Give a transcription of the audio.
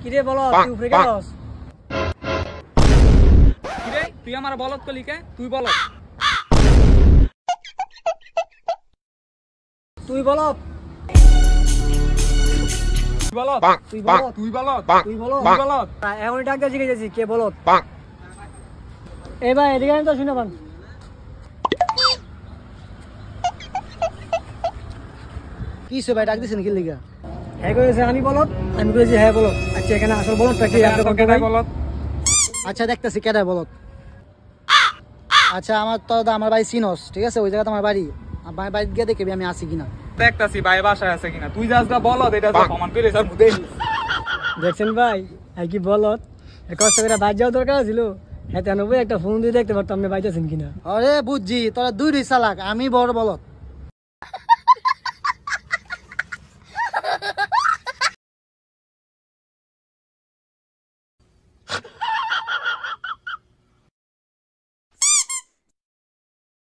কিরে বলত তুই উপরে গেছস? কিরে তুই আমার বলত কলি কে? তুই বলত। তুই বলত তুই বলত। তুই বলত তুই বলত। তুই বলত তুই বলত। এখনই ডাক দিয়ে জিজ্ঞেস কে বলত? এই ভাই এদিকে আয় তো শুনে পান। কি সে ভাই ডাক দিছেন কি লিগা? হ্যাঁ কইছে আমি বলত, আমি কইছি হ্যাঁ বলত। আচ্ছা এখানে আসল বলতটা কি আপনি কোন ভাই? বলত। আচ্ছা দেখতেছি কেডা বলত। আচ্ছা আমার তো আমার বাড়ি সিনস, ঠিক আছে? ওই জায়গাতে আমার বাড়ি। আমার বাড়ি গিয়ে দেখবি আমি আসি কিনা। দেখতাছি ভাই বাসায় আছে কিনা। তুই যাস বলত, এটা যা প্রমাণ করে স্যার মুদে। দেখছেন ভাই আর কি বলত, কষ্ট করে বাইর যাওয়া দরকার ছিল। হ্যাঁ তেন একটা ফোন দিয়ে দেখতে পারতাম আপনি বাইতেছেন কিনা। আরে বুঝছি তোরা দুই চালাক, আমি বড় বলত।